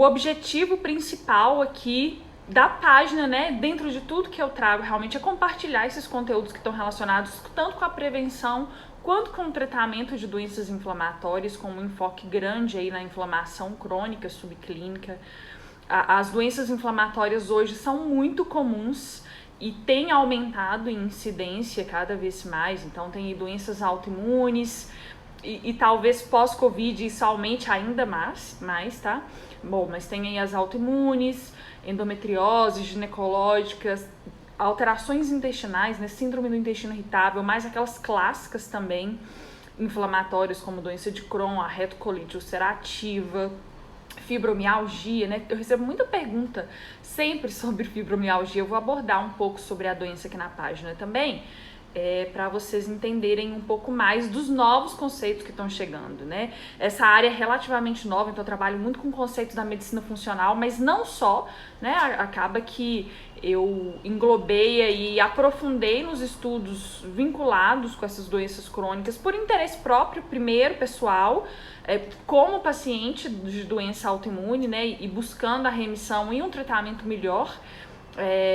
o objetivo principal aqui da página, né, dentro de tudo que eu trago, realmente é compartilhar esses conteúdos que estão relacionados tanto com a prevenção quanto com o tratamento de doenças inflamatórias, com um enfoque grande aí na inflamação crônica subclínica. As doenças inflamatórias hoje são muito comuns e têm aumentado em incidência cada vez mais, então tem doenças autoimunes e talvez pós-Covid isso aumente ainda mais, tá? Bom, mas tem aí as autoimunes, endometriose, ginecológicas, alterações intestinais, né? Síndrome do intestino irritável, mais aquelas clássicas também, inflamatórias como doença de Crohn, a retocolite ulcerativa, fibromialgia, né? Eu recebo muita pergunta sempre sobre fibromialgia, eu vou abordar um pouco sobre a doença aqui na página também, para vocês entenderem um pouco mais dos novos conceitos que estão chegando, né? Essa área é relativamente nova, então eu trabalho muito com conceitos da medicina funcional, mas não só, né? Acaba que eu englobei e aprofundei nos estudos vinculados com essas doenças crônicas por interesse próprio, primeiro, pessoal, como paciente de doença autoimune, né? E buscando a remissão e um tratamento melhor,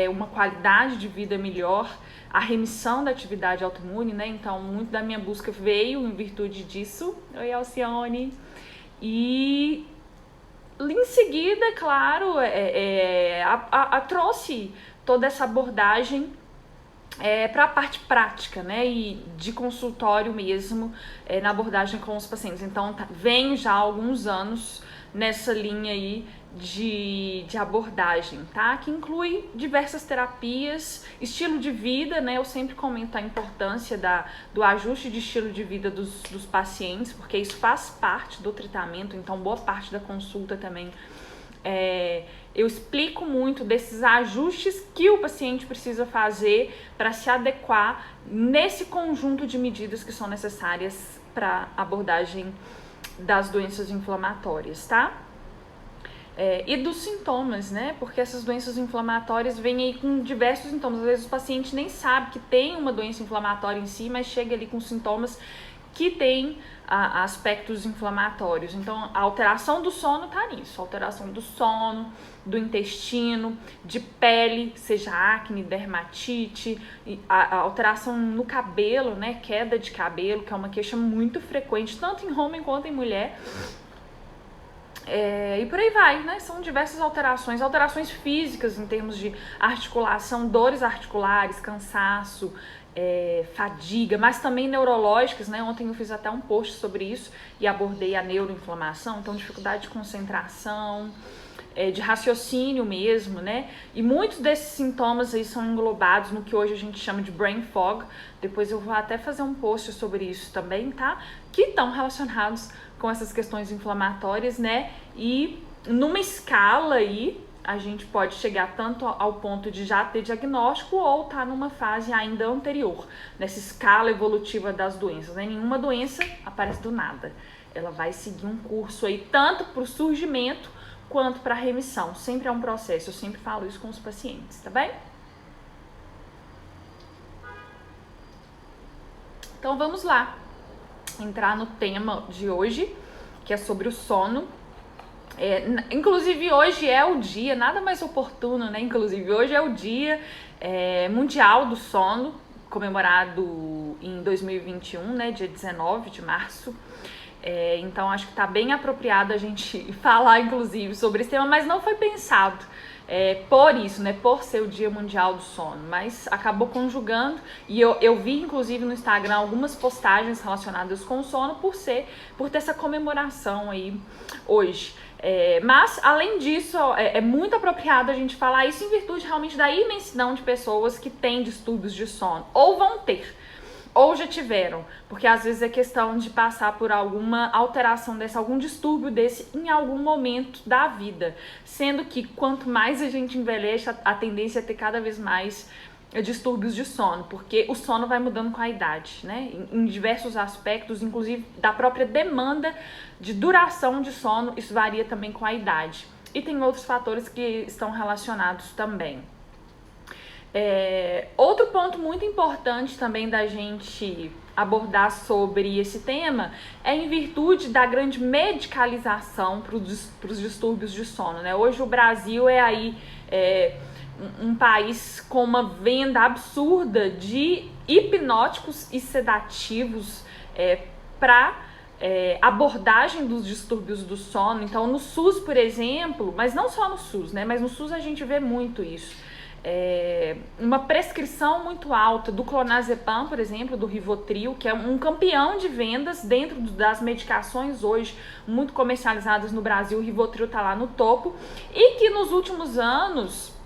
uma qualidade de vida melhor, a remissão da atividade autoimune, né? Então, muito da minha busca veio em virtude disso. Oi, Alcione. E em seguida, claro, trouxe toda essa abordagem para a parte prática, né? E de consultório mesmo, na abordagem com os pacientes. Então, venho já há alguns anos nessa linha aí de abordagem, tá? Que inclui diversas terapias, estilo de vida, né? Eu sempre comento a importância do ajuste de estilo de vida dos pacientes, porque isso faz parte do tratamento, então boa parte da consulta também eu explico muito desses ajustes que o paciente precisa fazer para se adequar nesse conjunto de medidas que são necessárias para abordagem das doenças inflamatórias, tá? E dos sintomas, né? Porque essas doenças inflamatórias vêm aí com diversos sintomas. Às vezes o paciente nem sabe que tem uma doença inflamatória em si, mas chega ali com sintomas que tem aspectos inflamatórios. Então, a alteração do sono tá nisso. A alteração do sono, do intestino, de pele, seja acne, dermatite, a alteração no cabelo, né? Queda de cabelo, que é uma queixa muito frequente, tanto em homem quanto em mulher. E por aí vai, né? São diversas alterações físicas em termos de articulação, dores articulares, cansaço, fadiga, mas também neurológicas, né? Ontem eu fiz até um post sobre isso e abordei a neuroinflamação, então dificuldade de concentração, de raciocínio mesmo, né? E muitos desses sintomas aí são englobados no que hoje a gente chama de brain fog. Depois eu vou até fazer um post sobre isso também, tá? Que estão relacionados com essas questões inflamatórias, né? E numa escala aí, a gente pode chegar tanto ao ponto de já ter diagnóstico ou tá numa fase ainda anterior, nessa escala evolutiva das doenças, né? Nenhuma doença aparece do nada. Ela vai seguir um curso aí, tanto para o surgimento quanto para a remissão. Sempre é um processo, eu sempre falo isso com os pacientes, tá bem? Então vamos lá, entrar no tema de hoje, que é sobre o sono. Inclusive hoje é o dia, nada mais oportuno, né? Inclusive hoje é o dia mundial do sono, comemorado em 2021, né? Dia 19 de março. Então acho que tá bem apropriado a gente falar, inclusive, sobre esse tema, mas não foi pensado por isso, né? Por ser o Dia Mundial do Sono, mas acabou conjugando, e eu vi, inclusive, no Instagram algumas postagens relacionadas com o sono por ter essa comemoração aí hoje. Mas, além disso, é muito apropriado a gente falar isso em virtude realmente da imensidão de pessoas que têm distúrbios de sono, ou vão ter, ou já tiveram, porque às vezes é questão de passar por alguma alteração dessa, algum distúrbio desse em algum momento da vida, sendo que quanto mais a gente envelhece, a tendência é ter cada vez mais distúrbios de sono, porque o sono vai mudando com a idade, né? Em diversos aspectos, inclusive da própria demanda de duração de sono, isso varia também com a idade. E tem outros fatores que estão relacionados também. Outro Outro ponto muito importante também da gente abordar sobre esse tema é em virtude da grande medicalização para os distúrbios de sono, né? Hoje o Brasil é aí um país com uma venda absurda de hipnóticos e sedativos para abordagem dos distúrbios do sono. Então no SUS, por exemplo, mas não só no SUS, né? Mas no SUS a gente vê muito isso. Uma prescrição muito alta do clonazepam, por exemplo, do Rivotril, que é um campeão de vendas dentro das medicações hoje muito comercializadas no Brasil. O Rivotril está lá no topo e que nos últimos anos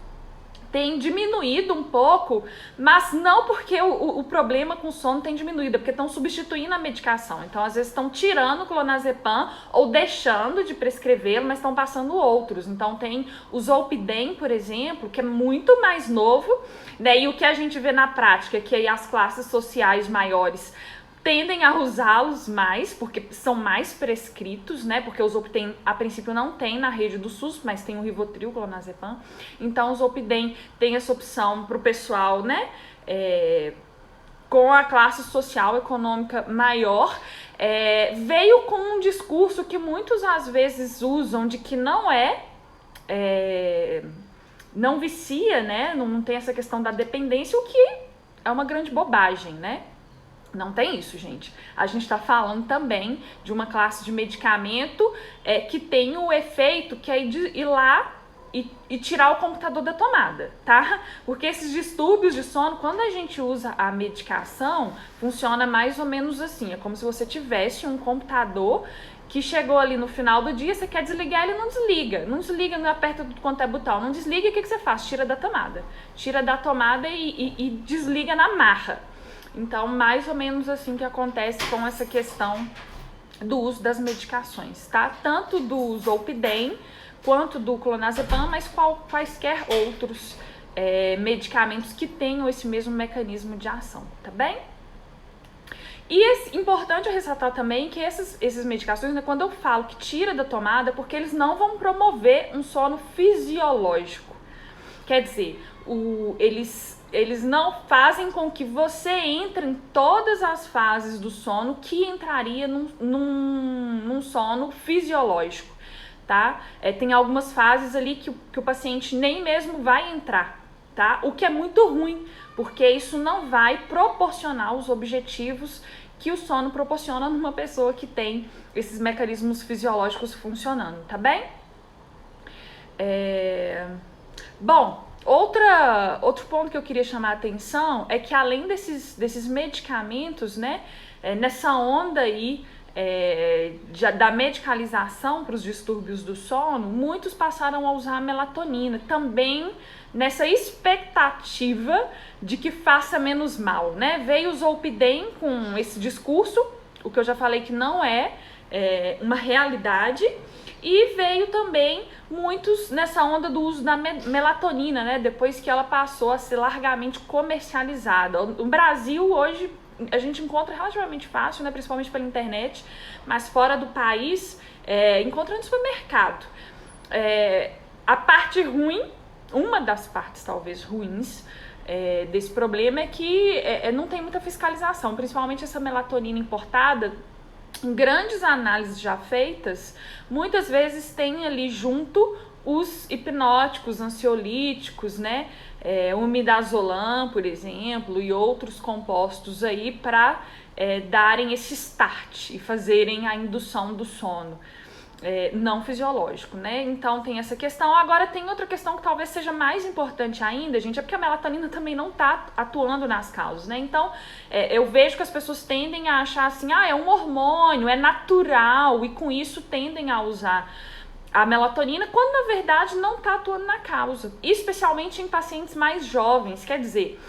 tem diminuído um pouco, mas não porque o problema com o sono tem diminuído, é porque estão substituindo a medicação. Então, às vezes, estão tirando o clonazepam ou deixando de prescrevê-lo, mas estão passando outros. Então, tem o Zolpidem, por exemplo, que é muito mais novo, né? E o que a gente vê na prática é que aí as classes sociais maiores tendem a usá-los mais, porque são mais prescritos, né? Porque o Zolpidem, a princípio, não tem na rede do SUS, mas tem o Rivotril, o clonazepam. Então, o Zolpidem tem essa opção para o pessoal, né? Com a classe social econômica maior. Veio com um discurso que muitos, às vezes, usam de que não não vicia, né? Não tem essa questão da dependência, o que é uma grande bobagem, né? Não tem isso, gente. A gente está falando também de uma classe de medicamento que tem o efeito que é de ir lá e tirar o computador da tomada, tá? Porque esses distúrbios de sono, quando a gente usa a medicação, funciona mais ou menos assim. É como se você tivesse um computador que chegou ali no final do dia, você quer desligar, ele não desliga. Não desliga, não aperta tudo quanto é botão. Não desliga, o que você faz? Tira da tomada. Tira da tomada e desliga na marra. Então, mais ou menos assim que acontece com essa questão do uso das medicações, tá? Tanto do Zolpidem quanto do clonazepam, mas quaisquer outros medicamentos que tenham esse mesmo mecanismo de ação, tá bem? E importante ressaltar também que essas medicações, né, quando eu falo que tira da tomada, porque eles não vão promover um sono fisiológico. Quer dizer, eles não fazem com que você entre em todas as fases do sono que entraria num sono fisiológico, tá? Tem algumas fases ali que o paciente nem mesmo vai entrar, tá? O que é muito ruim, porque isso não vai proporcionar os objetivos que o sono proporciona numa pessoa que tem esses mecanismos fisiológicos funcionando, tá bem? Bom, outro ponto que eu queria chamar a atenção é que além desses medicamentos, né, nessa onda aí da medicalização para os distúrbios do sono, muitos passaram a usar a melatonina, também nessa expectativa de que faça menos mal, né? Veio o Zolpidem com esse discurso, o que eu já falei que não é uma realidade. E veio também muitos nessa onda do uso da melatonina, né? Depois que ela passou a ser largamente comercializada. No Brasil, hoje, a gente encontra relativamente fácil, né? Principalmente pela internet, mas fora do país, encontra no supermercado. A parte ruim, uma das partes talvez ruins desse problema é que não tem muita fiscalização, principalmente essa melatonina importada. Em grandes análises já feitas, muitas vezes tem ali junto os hipnóticos, ansiolíticos, né? O midazolam, por exemplo, e outros compostos aí para darem esse start e fazerem a indução do sono não fisiológico, né? Então tem essa questão. Agora tem outra questão que talvez seja mais importante ainda, gente, é porque a melatonina também não tá atuando nas causas, né? Então eu vejo que as pessoas tendem a achar assim, é um hormônio, é natural, e com isso tendem a usar a melatonina, quando na verdade não tá atuando na causa, especialmente em pacientes mais jovens. Quer dizer,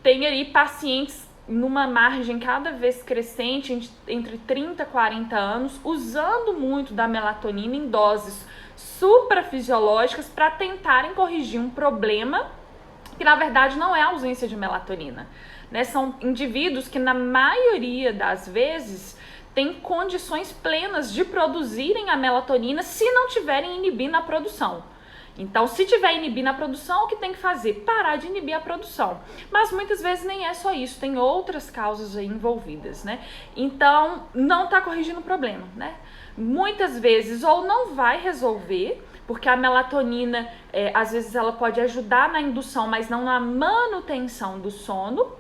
tem aí pacientes numa margem cada vez crescente, entre 30 e 40 anos, usando muito da melatonina em doses suprafisiológicas para tentarem corrigir um problema que na verdade não é a ausência de melatonina, né? São indivíduos que na maioria das vezes têm condições plenas de produzirem a melatonina se não tiverem inibindo a produção. Então, se tiver inibindo a produção, o que tem que fazer? Parar de inibir a produção. Mas muitas vezes nem é só isso, tem outras causas aí envolvidas, né? Então, não está corrigindo o problema, né? Muitas vezes ou não vai resolver, porque a melatonina, às vezes ela pode ajudar na indução, mas não na manutenção do sono,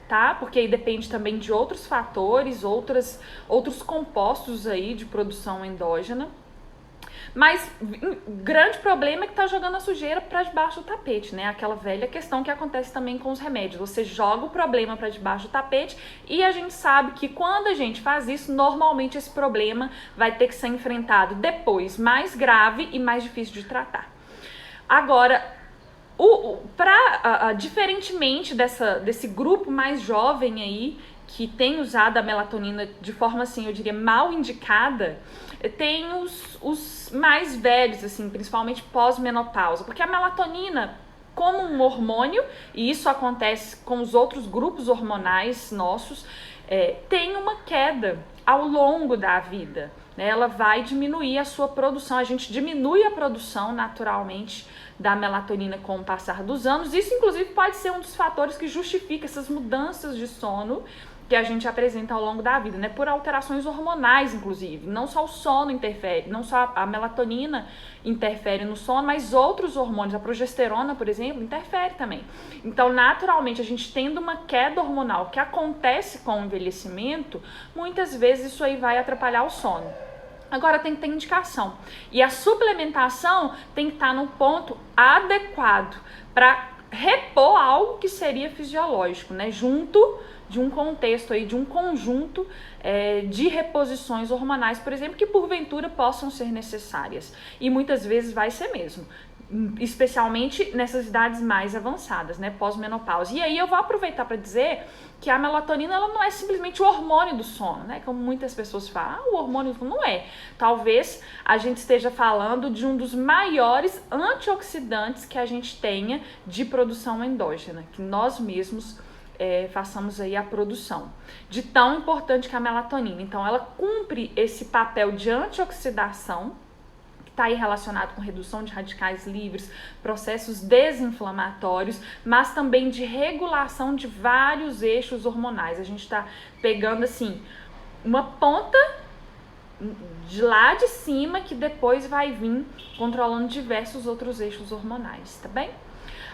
tá? Porque aí depende também de outros fatores, outros compostos aí de produção endógena. Mas o grande problema é que tá jogando a sujeira para debaixo do tapete, né? Aquela velha questão que acontece também com os remédios. Você joga o problema para debaixo do tapete e a gente sabe que quando a gente faz isso, normalmente esse problema vai ter que ser enfrentado depois, mais grave e mais difícil de tratar. Agora, diferentemente desse grupo mais jovem aí, que tem usado a melatonina de forma, assim, eu diria, mal indicada, tem os mais velhos, assim, principalmente pós-menopausa, porque a melatonina, como um hormônio, e isso acontece com os outros grupos hormonais nossos, tem uma queda ao longo da vida, né? Ela vai diminuir a sua produção, a gente diminui a produção naturalmente da melatonina com o passar dos anos. Isso, inclusive, pode ser um dos fatores que justifica essas mudanças de sono que a gente apresenta ao longo da vida, né? Por alterações hormonais, inclusive. Não só o sono interfere, não só a melatonina interfere no sono, mas outros hormônios, a progesterona, por exemplo, interfere também. Então, naturalmente, a gente tendo uma queda hormonal que acontece com o envelhecimento, muitas vezes isso aí vai atrapalhar o sono. Agora tem que ter indicação. E a suplementação tem que estar no ponto adequado para repor algo que seria fisiológico, né? Junto de um contexto aí, de um conjunto de reposições hormonais, por exemplo, que porventura possam ser necessárias. E muitas vezes vai ser mesmo, especialmente nessas idades mais avançadas, né, pós-menopausa. E aí eu vou aproveitar para dizer que a melatonina, ela não é simplesmente o hormônio do sono, né, como muitas pessoas falam, o hormônio do sono não é. Talvez a gente esteja falando de um dos maiores antioxidantes que a gente tenha de produção endógena, que nós mesmos façamos aí a produção, de tão importante que é a melatonina. Então ela cumpre esse papel de antioxidação, que está aí relacionado com redução de radicais livres, processos desinflamatórios, mas também de regulação de vários eixos hormonais. A gente está pegando assim uma ponta de lá de cima que depois vai vir controlando diversos outros eixos hormonais, tá bem?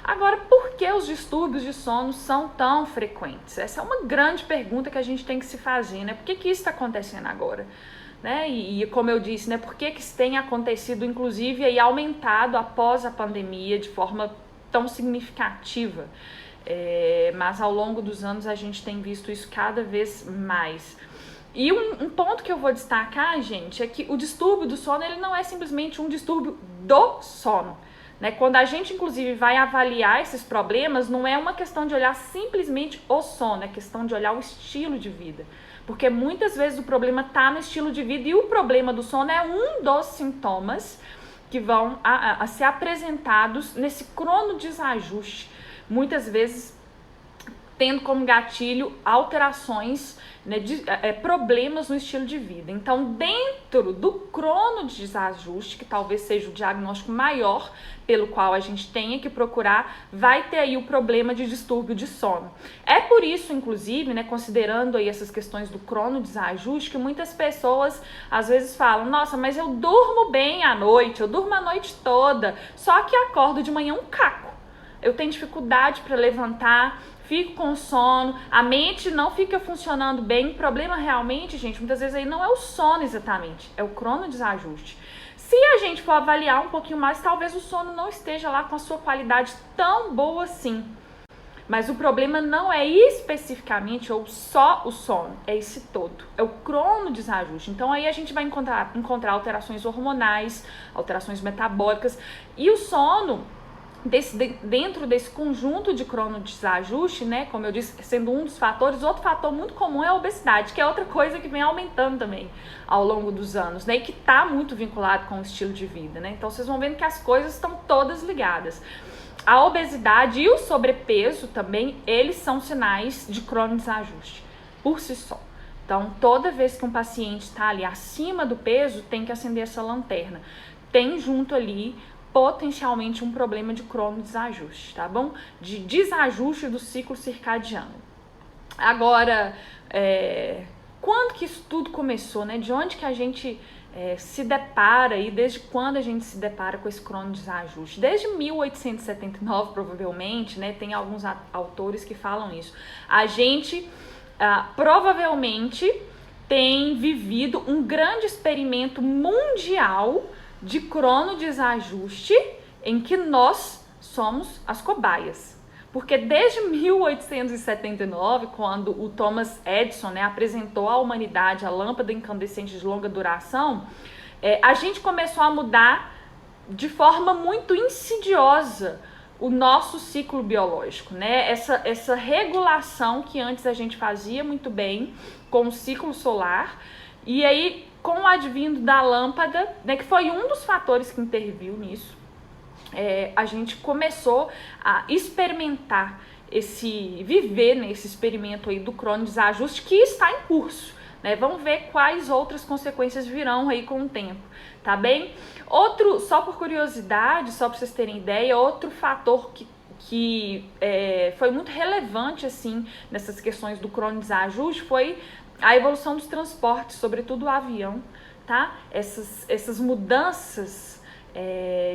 Agora, por que os distúrbios de sono são tão frequentes? Essa é uma grande pergunta que a gente tem que se fazer, né? Por que isso está acontecendo agora? Né? E como eu disse, né? Por que isso tem acontecido, inclusive, e aumentado após a pandemia de forma tão significativa? Mas ao longo dos anos a gente tem visto isso cada vez mais. E um ponto que eu vou destacar, gente, é que o distúrbio do sono, ele não é simplesmente um distúrbio do sono. Né? Quando a gente, inclusive, vai avaliar esses problemas, não é uma questão de olhar simplesmente o sono, é questão de olhar o estilo de vida. Porque muitas vezes o problema está no estilo de vida e o problema do sono é um dos sintomas que vão a ser apresentados nesse cronodesajuste. Muitas vezes tendo como gatilho alterações, né, problemas no estilo de vida. Então, dentro do cronodesajuste, que talvez seja o diagnóstico maior pelo qual a gente tenha que procurar, vai ter aí o problema de distúrbio de sono. É por isso, inclusive, né, considerando aí essas questões do cronodesajuste, que muitas pessoas às vezes falam, nossa, mas eu durmo bem à noite, eu durmo a noite toda, só que acordo de manhã um caco. Eu tenho dificuldade para levantar, fico com sono, a mente não fica funcionando bem. O problema realmente, gente, muitas vezes aí não é o sono exatamente, é o cronodesajuste. Se a gente for avaliar um pouquinho mais, talvez o sono não esteja lá com a sua qualidade tão boa assim. Mas o problema não é especificamente ou só o sono, é esse todo, é o cronodesajuste. Então aí a gente vai encontrar alterações hormonais, alterações metabólicas, e o sono, dentro desse conjunto de cronodesajuste, né, como eu disse, sendo um dos fatores, outro fator muito comum é a obesidade, que é outra coisa que vem aumentando também ao longo dos anos, né, e que está muito vinculado com o estilo de vida, né. Então vocês vão vendo que as coisas estão todas ligadas. A obesidade e o sobrepeso também, eles são sinais de cronodesajuste por si só. Então, toda vez que um paciente está ali acima do peso, tem que acender essa lanterna. Tem junto ali potencialmente um problema de cronodesajuste, tá bom? De desajuste do ciclo circadiano. Agora, quando que isso tudo começou, né? De onde que a gente se depara e desde quando a gente se depara com esse cronodesajuste? Desde 1879, provavelmente, né? Tem alguns autores que falam isso. A gente provavelmente tem vivido um grande experimento mundial de cronodesajuste em que nós somos as cobaias. Porque desde 1879, quando o Thomas Edison, né, apresentou à humanidade a lâmpada incandescente de longa duração, a gente começou a mudar de forma muito insidiosa o nosso ciclo biológico, né? Essa regulação que antes a gente fazia muito bem com o ciclo solar, e aí com o advindo da lâmpada, né, que foi um dos fatores que interviu nisso, a gente começou a experimentar viver nesse experimento aí do cronodesajuste que está em curso, né? Vamos ver quais outras consequências virão aí com o tempo, tá bem? Outro, só por curiosidade, só para vocês terem ideia, outro fator que foi muito relevante assim nessas questões do cronodesajuste foi a evolução dos transportes, sobretudo o avião, tá? Essas mudanças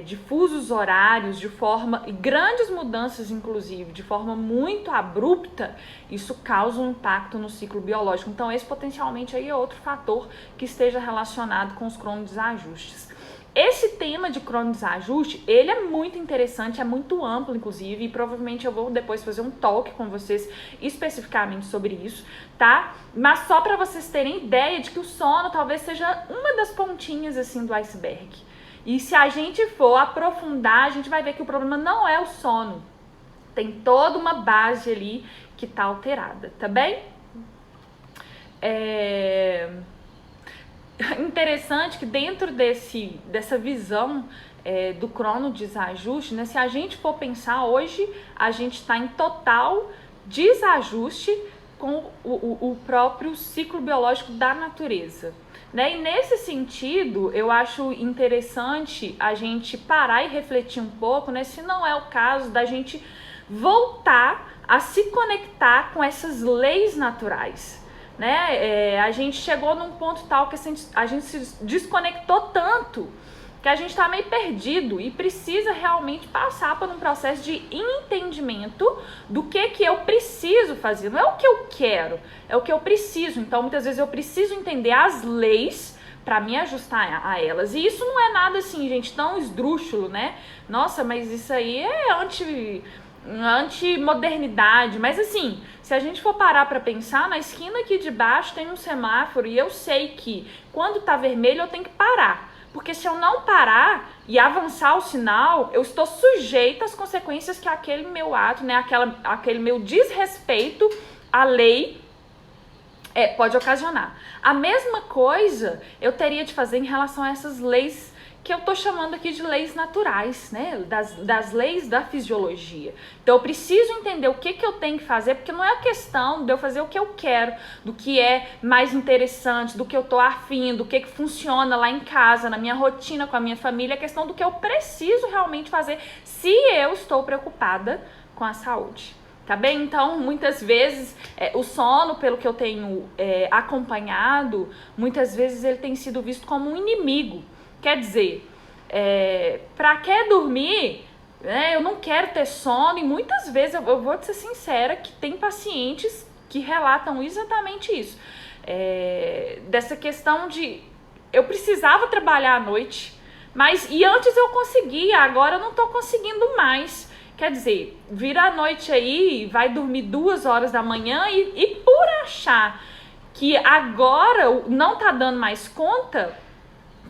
de fusos horários, e grandes mudanças inclusive, de forma muito abrupta, isso causa um impacto no ciclo biológico. Então esse potencialmente aí é outro fator que esteja relacionado com os cronodensaajustes. Esse tema de cronodesajuste, ele é muito interessante, é muito amplo inclusive, e provavelmente eu vou depois fazer um talk com vocês especificamente sobre isso, tá? Mas só para vocês terem ideia de que o sono talvez seja uma das pontinhas assim do iceberg. E se a gente for aprofundar, a gente vai ver que o problema não é o sono. Tem toda uma base ali que está alterada, tá bem? Interessante que dentro dessa visão do cronodesajuste, né, se a gente for pensar hoje, a gente está em total desajuste com o próprio ciclo biológico da natureza. Né? E nesse sentido, eu acho interessante a gente parar e refletir um pouco, né, se não é o caso da gente voltar a se conectar com essas leis naturais. Né? A gente chegou num ponto tal que a gente se desconectou tanto que a gente está meio perdido e precisa realmente passar por um processo de entendimento do que eu preciso fazer. Não é o que eu quero, é o que eu preciso. Então, muitas vezes eu preciso entender as leis para me ajustar a elas. E isso não é nada assim, gente, tão esdrúxulo, né? Nossa, mas isso aí é anti-modernidade. Mas assim, se a gente for parar para pensar, na esquina aqui de baixo tem um semáforo e eu sei que quando tá vermelho eu tenho que parar. Porque se eu não parar e avançar o sinal, eu estou sujeita às consequências que aquele meu ato, né, aquele meu desrespeito à lei pode ocasionar. A mesma coisa eu teria de fazer em relação a essas leis que eu tô chamando aqui de leis naturais, né? Das leis da fisiologia. Então eu preciso entender o que eu tenho que fazer, porque não é a questão de eu fazer o que eu quero, do que é mais interessante, do que eu tô afim, do que funciona lá em casa, na minha rotina, com a minha família, é a questão do que eu preciso realmente fazer se eu estou preocupada com a saúde. Tá bem? Então, muitas vezes, o sono, pelo que eu tenho acompanhado, muitas vezes ele tem sido visto como um inimigo. Quer dizer, pra que dormir? Eu não quero ter sono, e muitas vezes, eu vou te ser sincera, que tem pacientes que relatam exatamente isso. Dessa questão de, eu precisava trabalhar à noite, e antes eu conseguia, agora eu não tô conseguindo mais. Quer dizer, vira a noite aí, vai dormir 2 horas da manhã e por achar que agora não tá dando mais conta,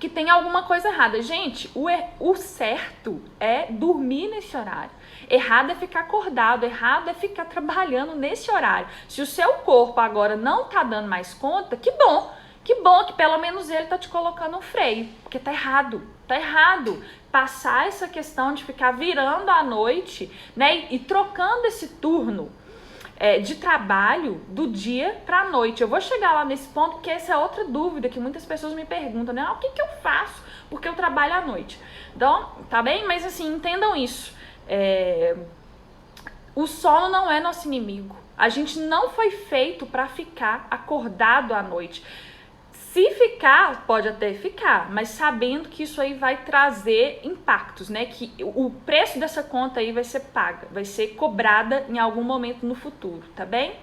que tem alguma coisa errada. Gente, o certo é dormir nesse horário. Errado é ficar acordado, errado é ficar trabalhando nesse horário. Se o seu corpo agora não tá dando mais conta, que bom que pelo menos ele tá te colocando um freio, porque tá errado. Passar essa questão de ficar virando à noite, né, e trocando esse turno de trabalho do dia para a noite. Eu vou chegar lá nesse ponto, porque essa é outra dúvida que muitas pessoas me perguntam, né? O que eu faço porque eu trabalho à noite. Então, tá bem? Mas assim, entendam isso. O sono não é nosso inimigo. A gente não foi feito para ficar acordado à noite. Se ficar, pode até ficar, mas sabendo que isso aí vai trazer impactos, né? Que o preço dessa conta aí vai ser paga, vai ser cobrada em algum momento no futuro, tá bem?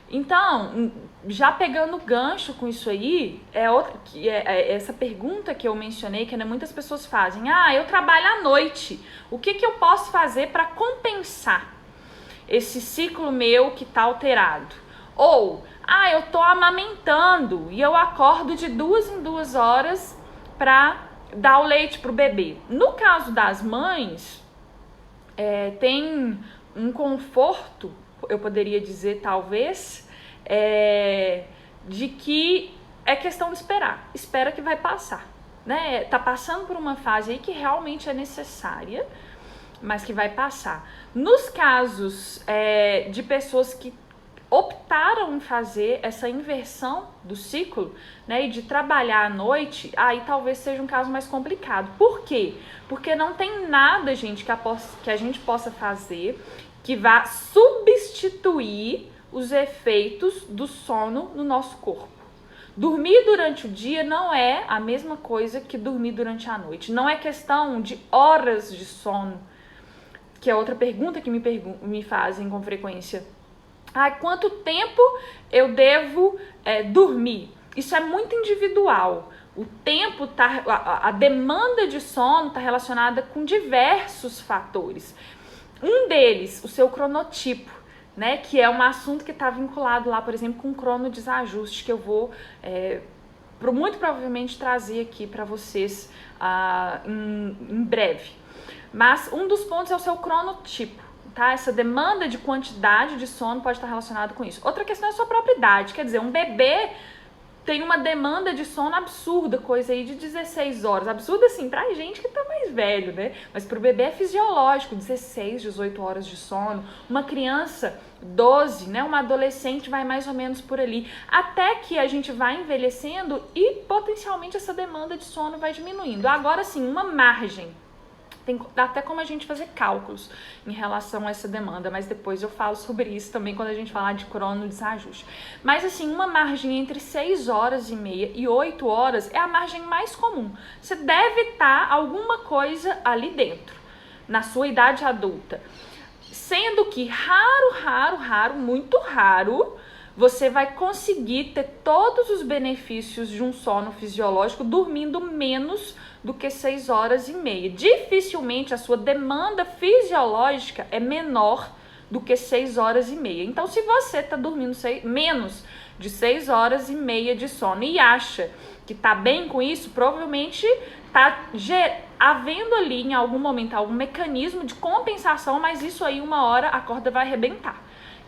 Então, já pegando gancho com isso aí, essa pergunta que eu mencionei, que muitas pessoas fazem. Eu trabalho à noite, o que eu posso fazer para compensar esse ciclo meu que tá alterado? Ou, eu tô amamentando e eu acordo de 2 em 2 horas para dar o leite pro bebê. No caso das mães, tem um conforto, eu poderia dizer talvez, de que é questão de esperar. Espera que vai passar, né? Tá passando por uma fase aí que realmente é necessária, mas que vai passar. Nos casos de pessoas que optaram em fazer essa inversão do ciclo, né, e de trabalhar à noite, aí talvez seja um caso mais complicado. Por quê? Porque não tem nada, gente, que a gente possa fazer que vá substituir os efeitos do sono no nosso corpo. Dormir durante o dia não é a mesma coisa que dormir durante a noite. Não é questão de horas de sono, que é outra pergunta que me fazem com frequência. Quanto tempo eu devo dormir? Isso é muito individual. O tempo a demanda de sono está relacionada com diversos fatores. Um deles, o seu cronotipo, né? Que é um assunto que está vinculado lá, por exemplo, com o cronodesajuste, que eu vou muito provavelmente trazer aqui para vocês em breve. Mas um dos pontos é o seu cronotipo. Tá? Essa demanda de quantidade de sono pode estar relacionada com isso. Outra questão é a sua própria idade. Quer dizer, um bebê tem uma demanda de sono absurda, coisa aí de 16 horas. Absurda assim, pra gente que tá mais velho, né? Mas pro bebê é fisiológico, 16, 18 horas de sono. Uma criança, 12, né? Uma adolescente vai mais ou menos por ali. Até que a gente vai envelhecendo e potencialmente essa demanda de sono vai diminuindo. Agora sim, uma margem. Tem até como a gente fazer cálculos em relação a essa demanda, mas depois eu falo sobre isso também quando a gente falar de cronodesajuste. Mas assim, uma margem entre 6 horas e meia e 8 horas é a margem mais comum. Você deve estar alguma coisa ali dentro, na sua idade adulta. Sendo que raro, muito raro, você vai conseguir ter todos os benefícios de um sono fisiológico dormindo menos do que 6 horas e meia. Dificilmente a sua demanda fisiológica é menor do que 6 horas e meia. Então, se você está dormindo menos de 6 horas e meia de sono e acha que está bem com isso, provavelmente está havendo ali em algum momento algum mecanismo de compensação, mas isso aí uma hora a corda vai arrebentar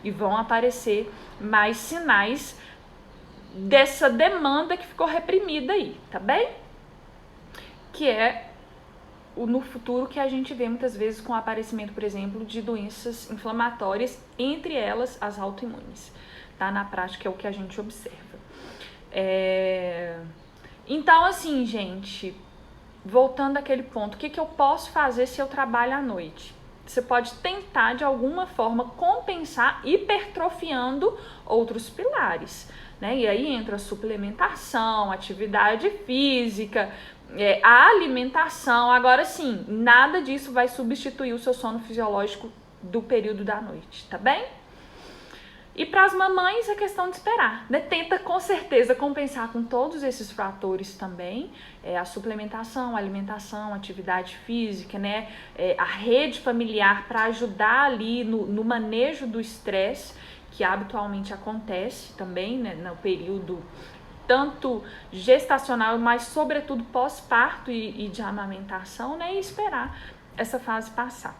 e vão aparecer mais sinais dessa demanda que ficou reprimida aí, tá bem? Que é no futuro que a gente vê muitas vezes com o aparecimento, por exemplo, de doenças inflamatórias, entre elas as autoimunes, tá? Na prática é o que a gente observa. Então, assim, gente, voltando àquele ponto, o que eu posso fazer se eu trabalho à noite? Você pode tentar, de alguma forma, compensar hipertrofiando outros pilares, né? E aí entra a suplementação, atividade física, a alimentação. Agora sim, nada disso vai substituir o seu sono fisiológico do período da noite, tá bem? E para as mamães é questão de esperar, né? Tenta com certeza compensar com todos esses fatores também, a suplementação, a alimentação, a atividade física, né? A rede familiar para ajudar ali no manejo do estresse, que habitualmente acontece também, né? No período tanto gestacional, mas sobretudo pós-parto e de amamentação, né? E esperar essa fase passar,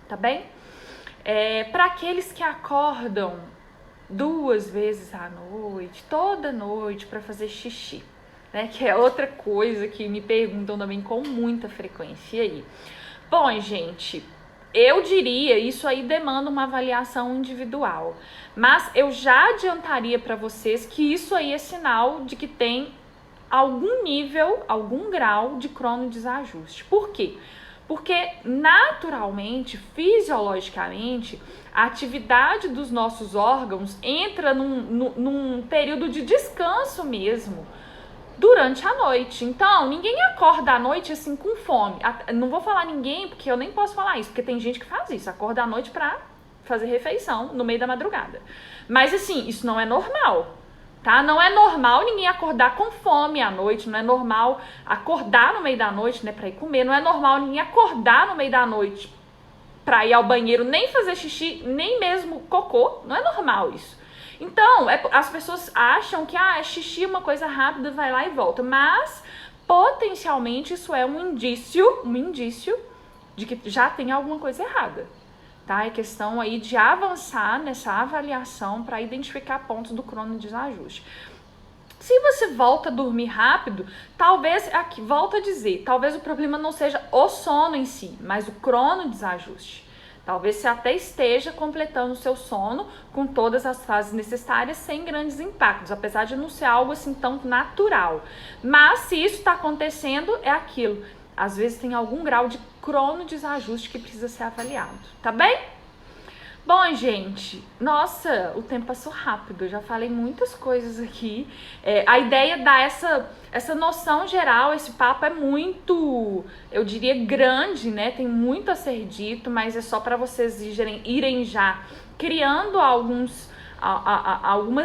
tá bem? Para aqueles que acordam 2 vezes à noite, toda noite para fazer xixi, né? Que é outra coisa que me perguntam também com muita frequência. E aí? Bom, gente, eu diria, isso aí demanda uma avaliação individual, mas eu já adiantaria para vocês que isso aí é sinal de que tem algum nível, algum grau de cronodesajuste. Por quê? Porque naturalmente, fisiologicamente, a atividade dos nossos órgãos entra num período de descanso mesmo durante a noite. Então, ninguém acorda à noite assim com fome. Não vou falar ninguém, porque eu nem posso falar isso, porque tem gente que faz isso, acorda à noite pra fazer refeição no meio da madrugada. Mas assim, isso não é normal, tá? Não é normal ninguém acordar com fome à noite, não é normal acordar no meio da noite, né, pra ir comer, não é normal ninguém acordar no meio da noite pra ir ao banheiro, nem fazer xixi, nem mesmo cocô, não é normal isso. Então, as pessoas acham que xixi é uma coisa rápida, vai lá e volta, mas potencialmente isso é um indício de que já tem alguma coisa errada. Tá? É questão aí de avançar nessa avaliação para identificar pontos do cronodesajuste. Se você volta a dormir rápido, talvez, aqui, volto a dizer, talvez o problema não seja o sono em si, mas o cronodesajuste. Talvez você até esteja completando o seu sono com todas as fases necessárias sem grandes impactos, apesar de não ser algo assim tão natural. Mas se isso está acontecendo, é aquilo. Às vezes tem algum grau de cronodesajuste que precisa ser avaliado, tá bem? Bom, gente, nossa, o tempo passou rápido, eu já falei muitas coisas aqui. A ideia dá essa noção geral, esse papo é muito, eu diria, grande, né? Tem muito a ser dito, mas é só para vocês irem já criando algumas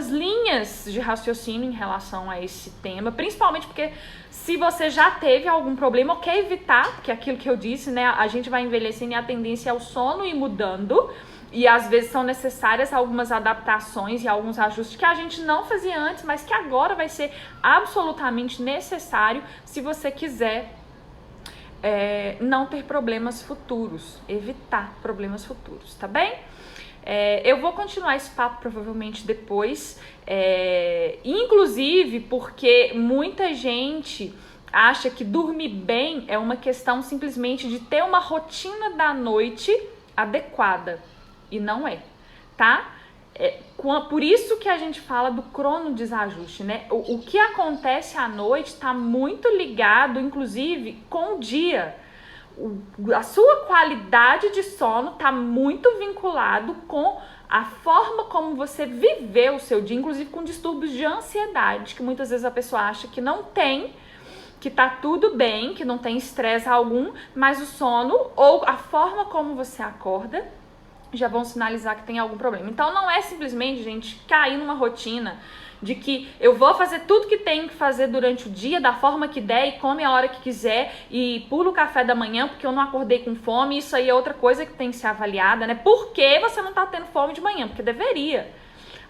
linhas de raciocínio em relação a esse tema, principalmente porque se você já teve algum problema, quer evitar, porque aquilo que eu disse, né? A gente vai envelhecendo e a tendência é o sono ir mudando. E às vezes são necessárias algumas adaptações e alguns ajustes que a gente não fazia antes, mas que agora vai ser absolutamente necessário se você quiser não ter problemas futuros, evitar problemas futuros, tá bem? Eu vou continuar esse papo provavelmente depois, inclusive porque muita gente acha que dormir bem é uma questão simplesmente de ter uma rotina da noite adequada. E não é, tá? Por isso que a gente fala do cronodesajuste, né? O que acontece à noite está muito ligado, inclusive, com o dia. A sua qualidade de sono está muito vinculado com a forma como você viveu o seu dia, inclusive com distúrbios de ansiedade, que muitas vezes a pessoa acha que não tem, que tá tudo bem, que não tem estresse algum, mas o sono ou a forma como você acorda já vão sinalizar que tem algum problema. Então não é simplesmente, gente, cair numa rotina de que eu vou fazer tudo que tenho que fazer durante o dia, da forma que der, e come a hora que quiser, e pulo o café da manhã porque eu não acordei com fome. Isso aí é outra coisa que tem que ser avaliada, né? Por que você não tá tendo fome de manhã? Porque deveria.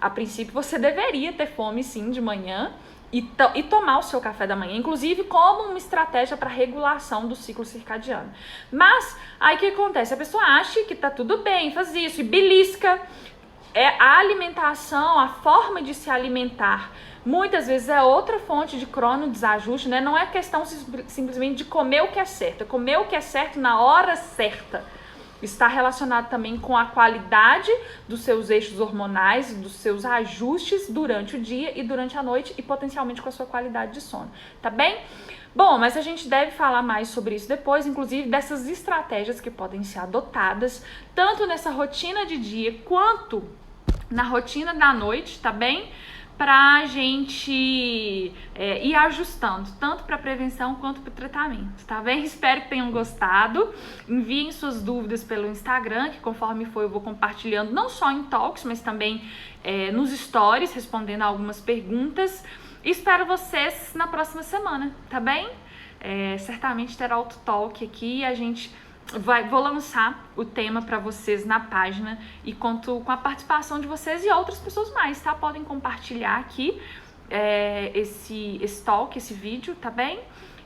A princípio você deveria ter fome sim de manhã, e tomar o seu café da manhã, inclusive como uma estratégia para regulação do ciclo circadiano. Mas aí o que acontece? A pessoa acha que tá tudo bem, faz isso e belisca. A alimentação, a forma de se alimentar, muitas vezes é outra fonte de cronodesajuste, né? Não é questão simplesmente de comer o que é certo, é comer o que é certo na hora certa. Está relacionado também com a qualidade dos seus eixos hormonais, dos seus ajustes durante o dia e durante a noite e potencialmente com a sua qualidade de sono, tá bem? Bom, mas a gente deve falar mais sobre isso depois, inclusive dessas estratégias que podem ser adotadas tanto nessa rotina de dia quanto na rotina da noite, tá bem? Pra gente ir ajustando, tanto para prevenção quanto para o tratamento, tá bem? Espero que tenham gostado. Enviem suas dúvidas pelo Instagram, que conforme for eu vou compartilhando, não só em talks, mas também nos stories, respondendo a algumas perguntas. Espero vocês na próxima semana, tá bem? Certamente terá outro talk aqui e a gente vou lançar o tema para vocês na página e conto com a participação de vocês e outras pessoas mais, tá? Podem compartilhar aqui esse talk, esse vídeo, tá bem?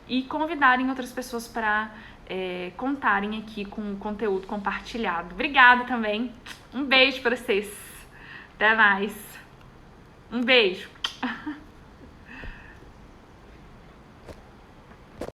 E convidarem outras pessoas para contarem aqui com o conteúdo compartilhado. Obrigada também. Um beijo para vocês. Até mais. Um beijo.